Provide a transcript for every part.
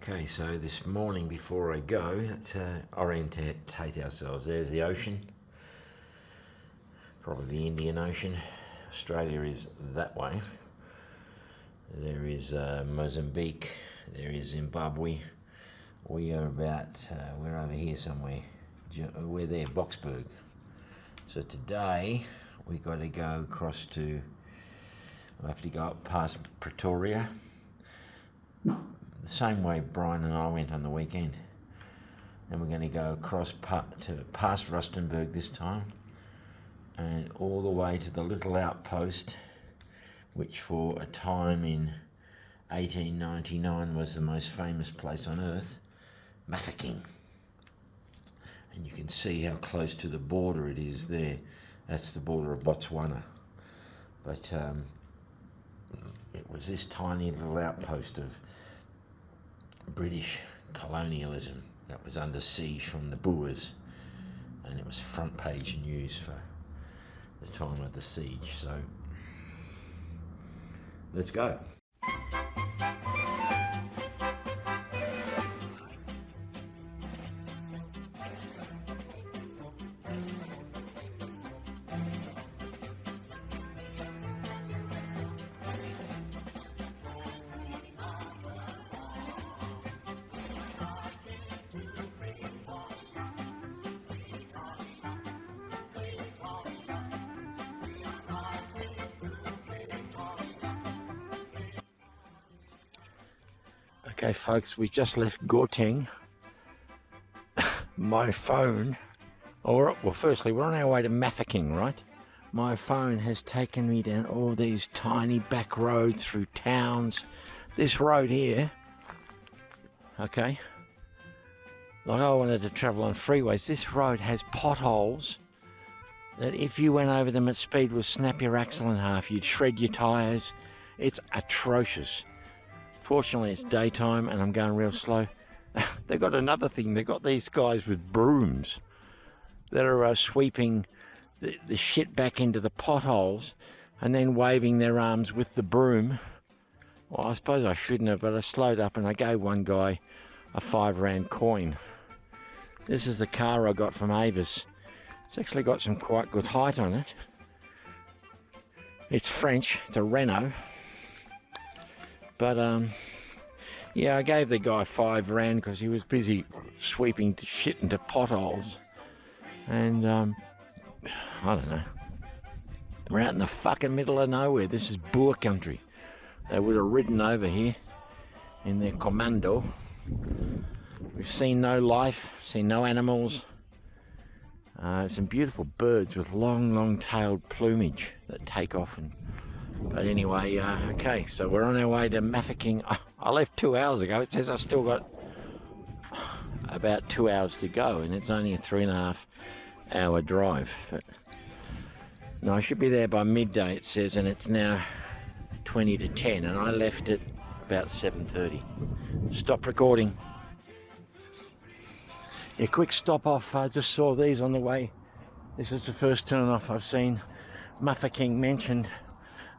Okay, so this morning before I go, let's orientate ourselves. There's the ocean, probably the Indian Ocean. Australia is that way. There is Mozambique, there is Zimbabwe. We are about, we're over here somewhere. We're there, Boxburg. So today we got to go across to, we'll have to go up past Pretoria. The same way Brian and I went on the weekend. Then we're going to go across past Rustenburg this time and all the way to the little outpost, which for a time in 1899 was the most famous place on earth, Mafeking. And you can see how close to the border it is there. That's the border of Botswana. But it was this tiny little outpost of British colonialism that was under siege from the Boers, and it was front page news for the time of the siege. So let's go. Okay folks, we just left Gauteng. My phone, well firstly we're on our way to Mafeking, right? My phone has taken me down all these tiny back roads through towns. This road here, okay, like I wanted to travel on freeways, this road has potholes that if you went over them at speed would snap your axle in half, you'd shred your tyres. It's atrocious. Fortunately it's daytime and I'm going real slow. They've got another thing, they've got these guys with brooms that are sweeping the shit back into the potholes and then waving their arms with the broom. Well, I suppose I shouldn't have, but I slowed up and I gave one guy a £5 coin. This is the car I got from Avis. It's actually got some quite good height on it. It's French, it's a Renault. But yeah, I gave the guy £5 because he was busy sweeping shit into potholes. And I don't know. We're out in the fucking middle of nowhere. This is Boer country. They would have ridden over here in their commando. We've seen no life, seen no animals. Some beautiful birds with long tailed plumage that take off. But anyway, okay, so we're on our way to Mafeking. I left 2 hours ago. It says I've still got about 2 hours to go, and it's only a 3.5 hour drive. But no, I should be there by midday, it says, and it's now 20 to 10, and I left at about 7:30. Stop recording. A quick stop off. I just saw these on the way. This is the first turn off I've seen Mafeking mentioned.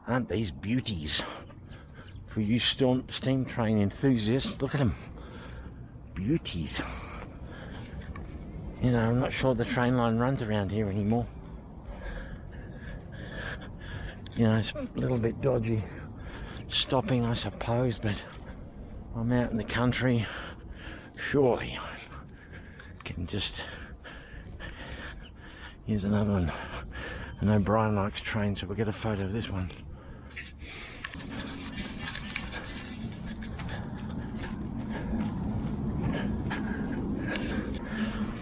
Aren't these beauties? For you steam train enthusiasts, look at them. Beauties. You know, I'm not sure the train line runs around here anymore. You know, it's a little bit dodgy stopping, I suppose, but I'm out in the country. Surely I can just... Here's another one. I know Brian likes trains, so we'll get a photo of this one.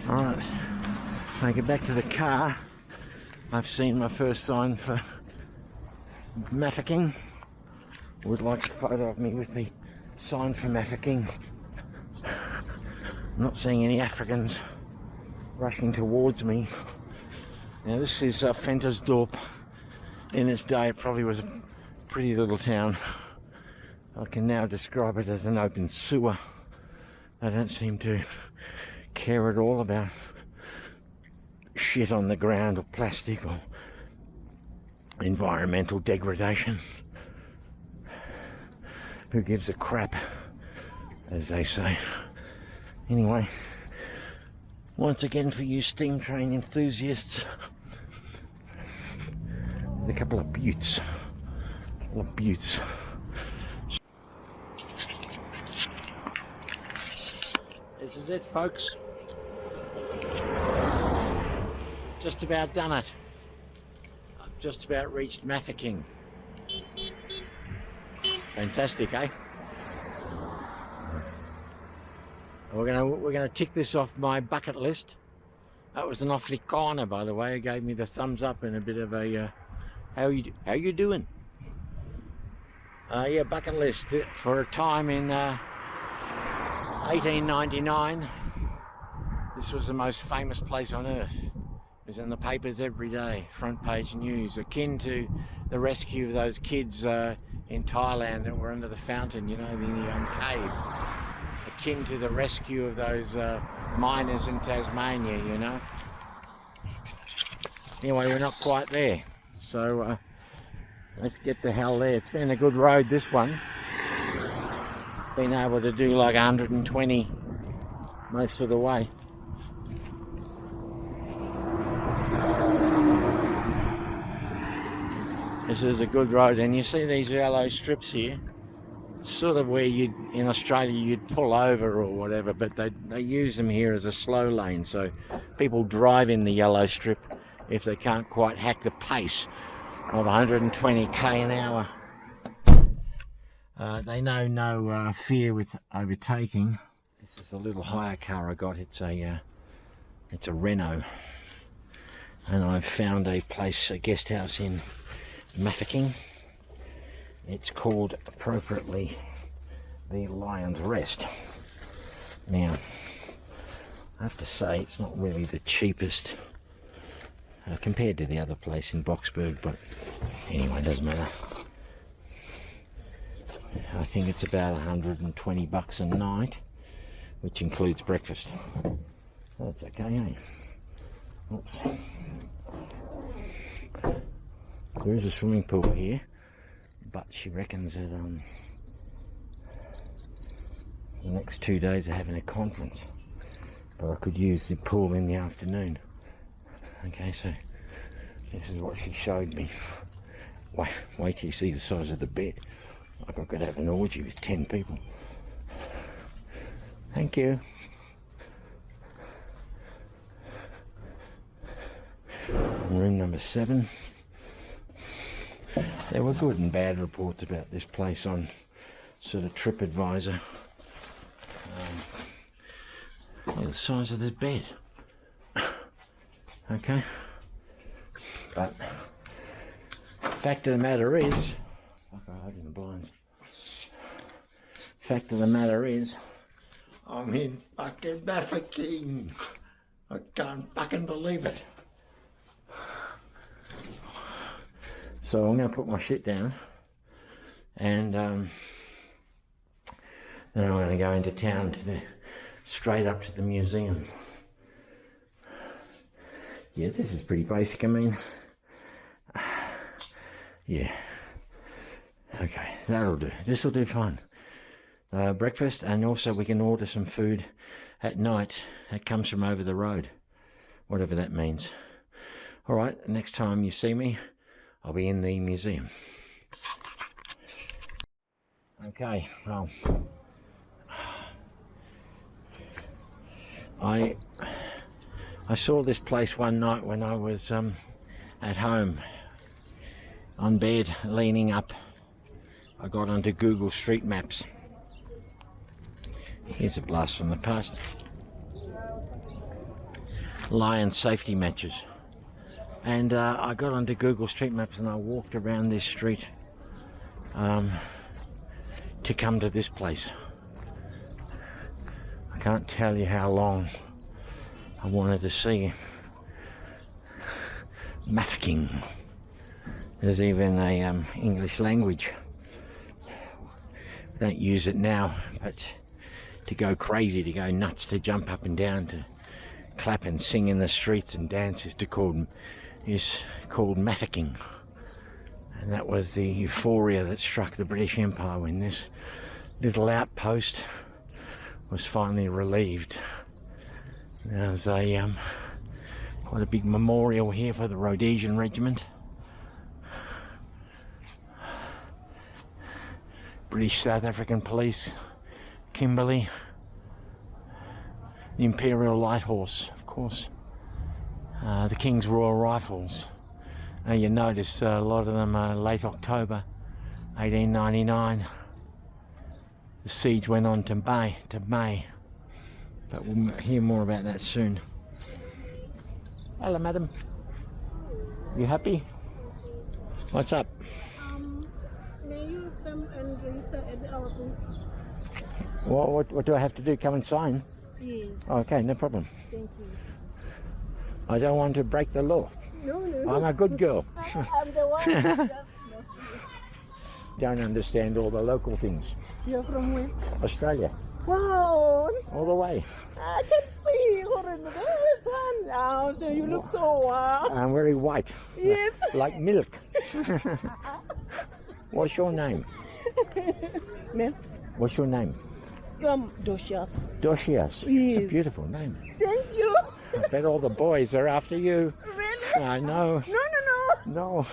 Alright, when I get back to the car, I've seen my first sign for Mafeking. Would like a photo of me with the sign for Mafeking. I'm not seeing any Africans rushing towards me. Now this is Ventersdorp. In its day it probably was a pretty little town. I can now describe it as an open sewer. They don't seem to care at all about shit on the ground or plastic or environmental degradation. Who gives a crap? as they say. Anyway, once again for you steam train enthusiasts, a couple of buttes. This is it, folks. Just about done it. I've just about reached Mafeking. Fantastic, eh? We're gonna tick this off my bucket list. That was an Afrikaner, by the way. He gave me the thumbs up and a bit of a how you doing? Yeah, bucket list for a time in 1899. This was the most famous place on earth. It was in the papers every day, front page news, akin to the rescue of those kids in Thailand that were under the fountain, you know, the cave. Akin to the rescue of those miners in Tasmania, you know. Anyway, we're not quite there, so let's get the hell there. It's been a good road, this one. Been able to do like 120 most of the way. This is a good road, and you see these yellow strips here. It's sort of where in Australia you'd pull over or whatever, but they use them here as a slow lane, so people drive in the yellow strip if they can't quite hack the pace of 120k an hour. They know no fear with overtaking. This is the little hire car I got. It's a Renault, and I've found a place, a guest house in Mafeking. It's called appropriately the Lion's Rest. Now, I have to say it's not really the cheapest compared to the other place in Boxburg, but anyway, it doesn't matter. I think it's about 120 bucks a night, which includes breakfast. That's okay, eh? Oops. There is a swimming pool here, but she reckons that the next 2 days they're having a conference, but I could use the pool in the afternoon. Okay, so this is what she showed me. Wait till you see the size of the bed. Like I could have an orgy with 10 people. Thank you. Room number 7. There were good and bad reports about this place on sort of TripAdvisor. The size of this bed. Okay, but fact of the matter is, I open the blinds. Fact of the matter is, I'm in fucking Mafeking. I can't fucking believe it. So I'm going to put my shit down, and then I'm going to go into town straight up to the museum. Yeah, this is pretty basic. I mean, yeah. Okay, that'll do. This will do fine. Breakfast, and also we can order some food at night that comes from over the road, whatever that means. All right, next time you see me, I'll be in the museum. Okay, well, I saw this place one night when I was at home, on bed, leaning up. I got onto Google Street Maps. Here's a blast from the past. Lion safety matches. And I got onto Google Street Maps and I walked around this street to come to this place. I can't tell you how long I wanted to see Mafeking. There's even a English language. We don't use it now, but to go crazy, to go nuts, to jump up and down, to clap and sing in the streets and dance is called Mafeking. And that was the euphoria that struck the British Empire when this little outpost was finally relieved. There's a quite a big memorial here for the Rhodesian Regiment. British South African Police, Kimberley, the Imperial Light Horse, of course, the King's Royal Rifles. You notice a lot of them are late October 1899. The siege went on to May, but we'll hear more about that soon. Hello, madam. You happy? What's up? May you come and register at our booth? What do I have to do? Come and sign? Yes. Okay, no problem. Thank you. I don't want to break the law. No. I'm a good girl. I'm the one who just lost you. Don't understand all the local things. You're from where? Australia. Wow. All the way. I can see. This one. Oh, so you look so wow. I'm very white. Yes. Like milk. What's your name? Ma'am? What's your name? Docias. Docias. Yes. It's a beautiful name. Thank you. I bet all the boys are after you. Really? I know. No. No.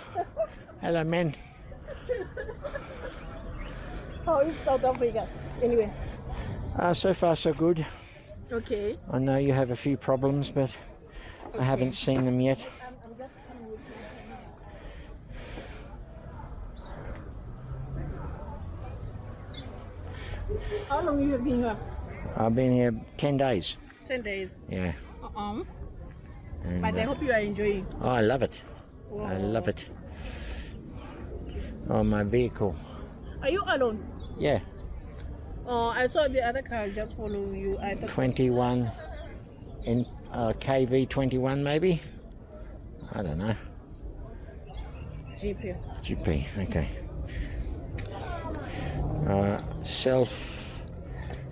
Hello, men. How is South Africa? Anyway. So far, so good. Okay. I know you have a few problems, but I haven't seen them yet. I'm just coming with you. How long you have been here? I've been here 10 days. 10 days. Yeah. And, But I hope you are enjoying. oh, I love it. Wow. I love it. Oh, my vehicle. Are you alone? Yeah. Oh, I saw the other car just following you. I thought 21 in KV 21 maybe. I don't know. GP. GP. Okay.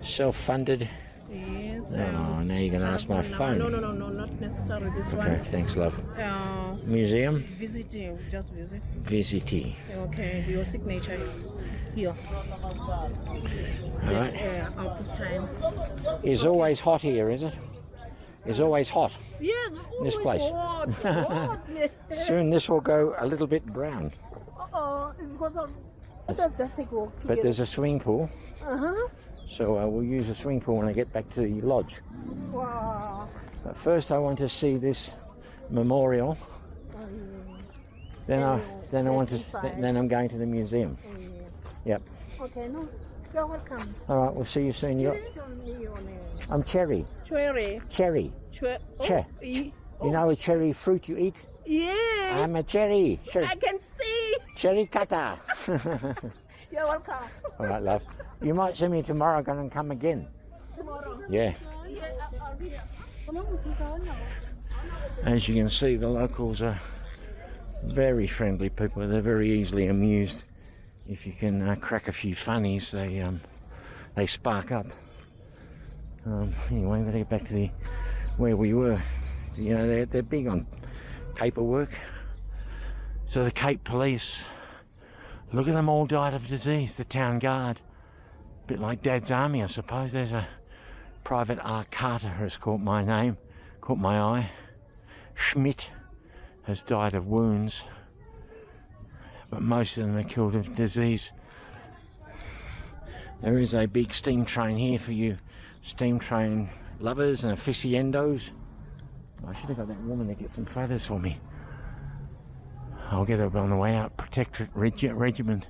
Self-funded. Yes. Oh, now you're gonna ask my phone. No, not necessarily this Okay, one. thanks, love. Uh, Museum. Visiting, just visit. Visitee. Okay, your signature here. All right. I'll put time. It's always hot here, is it? It's always hot. Yes, This always place. hot. Soon this will go a little bit brown. It's because of. Let's just take a walk together. But there's a swimming pool, Uh-huh. so I will use the swimming pool when I get back to the lodge. Wow. But first I want to see this memorial. Then I want to. Then I'm going to the museum. Yep. Okay, no. You're welcome. All right. We'll see you soon. You didn't tell me your name. I'm Cherry. Cherry. Cherry. Che. You know a cherry fruit you eat? Yeah. I'm a cherry. I can see. Cherry cutter. You're welcome. All right, love. You might see me tomorrow. I'm going to come again. Tomorrow. Yeah. I'll be there. As you can see, the locals are very friendly people. They're very easily amused. If you can crack a few funnies, they spark up. Anyway, we're going to get back to where we were. You know, they're big on paperwork. So the Cape Police, look at them, all died of disease. The town guard, a bit like Dad's army, I suppose. There's a Private R. Carter has caught my eye. Schmidt has died of wounds, but most of them are killed of disease. There is a big steam train here for you steam train lovers and aficionados. I should have got that woman to get some photos for me. I'll get her on the way out. Protectorate Regiment.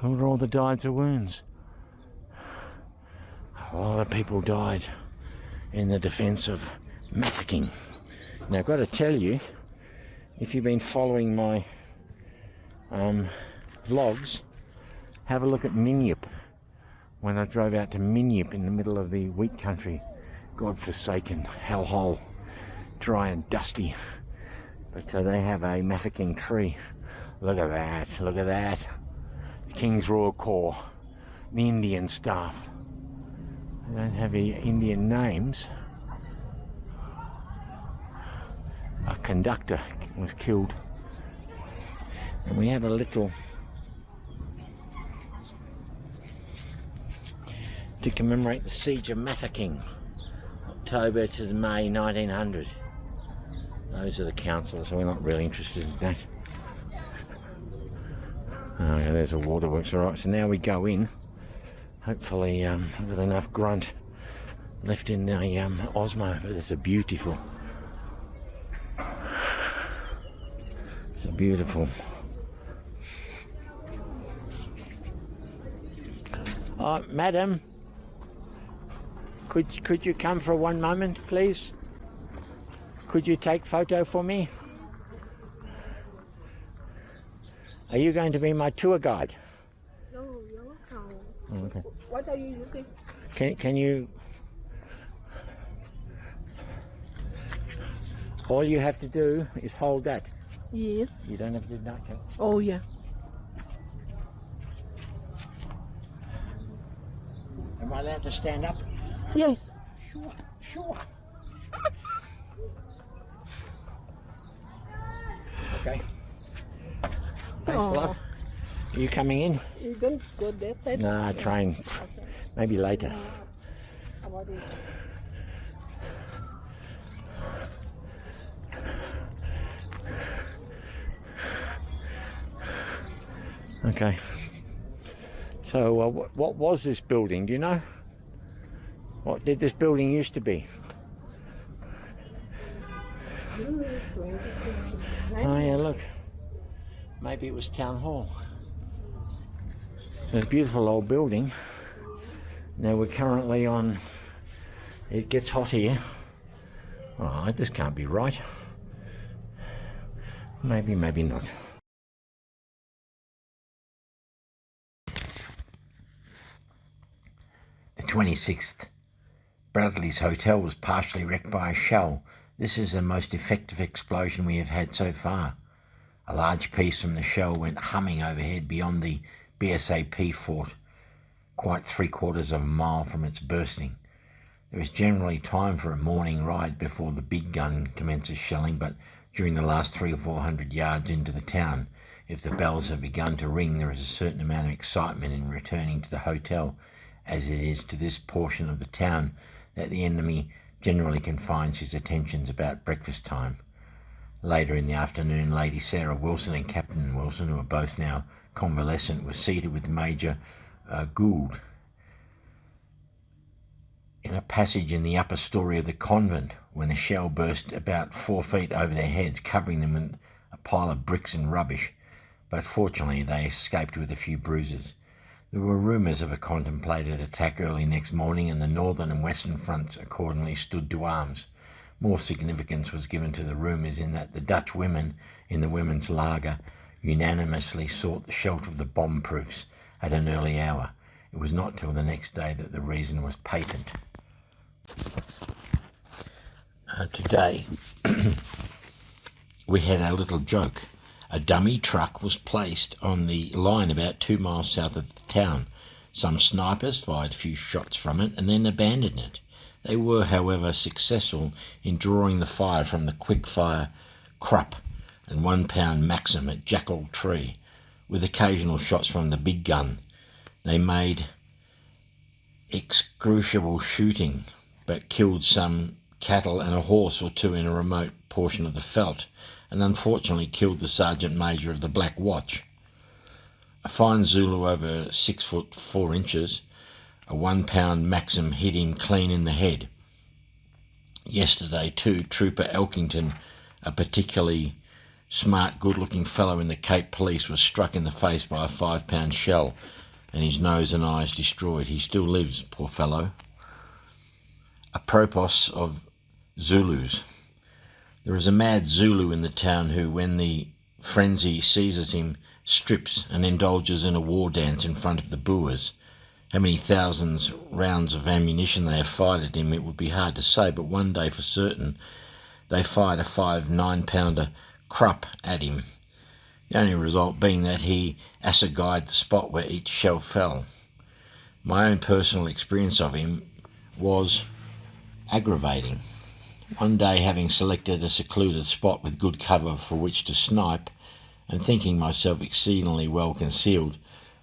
Look at all the died of wounds. A lot of people died in the defence of Mafeking. Now I've got to tell you, if you've been following my vlogs, have a look at Minyip. When I drove out to Minyip in the middle of the wheat country, God-forsaken hellhole, dry and dusty. But they have a Mafeking tree. Look at that, look at that. The King's Royal Corps, the Indian staff. They don't have the Indian names. A conductor was killed. And we have a little to commemorate the siege of Mafeking, October to May 1900. Those are the councillors, so we're not really interested in that. Oh yeah, there's a waterworks. Alright, so now we go in. Hopefully with enough grunt left in the Osmo, but it's a beautiful. It's a beautiful. Madam, could you come for one moment, please? Could you take photo for me? Are you going to be my tour guide? No, you're welcome. Oh, okay. What are you using? Can you? All you have to do is hold that. Yes. You don't have to do that. Okay? Oh, yeah. Am I allowed to stand up? Yes. Sure. Okay. Thanks a lot. Are you coming in? You don't go that side? No, train. Okay. Maybe later. How about it? Okay. So what was this building? Do you know? What did this building used to be? Oh yeah, look. Maybe it was town hall. So it's a beautiful old building. Now we're currently on. It gets hot here. Oh, this can't be right. Maybe not. The 26th. Bradley's hotel was partially wrecked by a shell. This is the most effective explosion we have had so far. A large piece from the shell went humming overhead beyond the BSAP fort, quite 3/4 of a mile from its bursting. There is generally time for a morning ride before the big gun commences shelling, but during the last 300 or 400 yards into the town, if the bells have begun to ring, there is a certain amount of excitement in returning to the hotel, as it is to this portion of the town that the enemy generally confines his attentions about breakfast time. Later in the afternoon, Lady Sarah Wilson and Captain Wilson, who are both now convalescent, were seated with Major Gould in a passage in the upper story of the convent when a shell burst about 4 feet over their heads, covering them in a pile of bricks and rubbish, but fortunately they escaped with a few bruises. There were rumours of a contemplated attack early next morning, and the northern and western fronts accordingly stood to arms. More significance was given to the rumours in that the Dutch women in the women's lager unanimously sought the shelter of the bomb-proofs at an early hour. It was not till the next day that the reason was patent. Today, we had a little joke. A dummy truck was placed on the line about 2 miles south of the town. Some snipers fired a few shots from it and then abandoned it. They were, however, successful in drawing the fire from the quick-fire Krupp and 1 pound Maxim at Jackal Tree, with occasional shots from the big gun. They made excruciable shooting, but killed some cattle and a horse or two in a remote portion of the veldt, and unfortunately killed the Sergeant Major of the Black Watch. A fine Zulu over 6 foot 4 inches, a 1 pound Maxim hit him clean in the head. Yesterday too, Trooper Elkington, a particularly smart, good-looking fellow in the Cape Police, was struck in the face by a 5 pound shell and his nose and eyes destroyed. He still lives, poor fellow. Apropos of Zulus. There is a mad Zulu in the town who, when the frenzy seizes him, strips and indulges in a war dance in front of the Boers. How many thousands rounds of ammunition they have fired at him, it would be hard to say, but one day for certain they fired a 5 9-pounder Krupp at him, the only result being that he assegaied the spot where each shell fell. My own personal experience of him was aggravating. One day, having selected a secluded spot with good cover for which to snipe, and thinking myself exceedingly well concealed,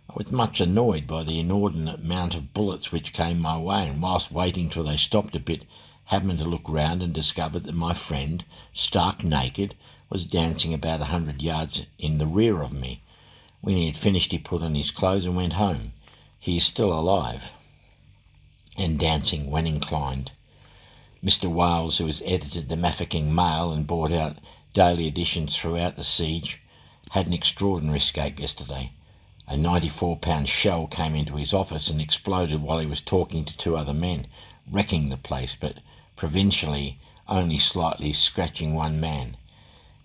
I was much annoyed by the inordinate amount of bullets which came my way, and whilst waiting till they stopped a bit, happened to look round and discovered that my friend, stark naked, was dancing about 100 yards in the rear of me. When he had finished, he put on his clothes and went home. He is still alive and dancing when inclined. Mr. Wales, who has edited the Mafeking Mail and brought out daily editions throughout the siege, had an extraordinary escape yesterday. A 94-pound shell came into his office and exploded while he was talking to two other men, wrecking the place, but provincially only slightly scratching one man.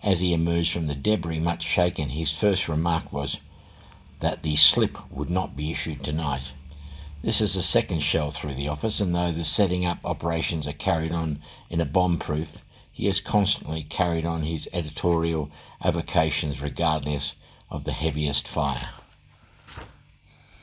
As he emerged from the debris, much shaken, his first remark was that the slip would not be issued tonight. This is the second shell through the office, and though the setting up operations are carried on in a bomb-proof, he has constantly carried on his editorial avocations regardless of the heaviest fire.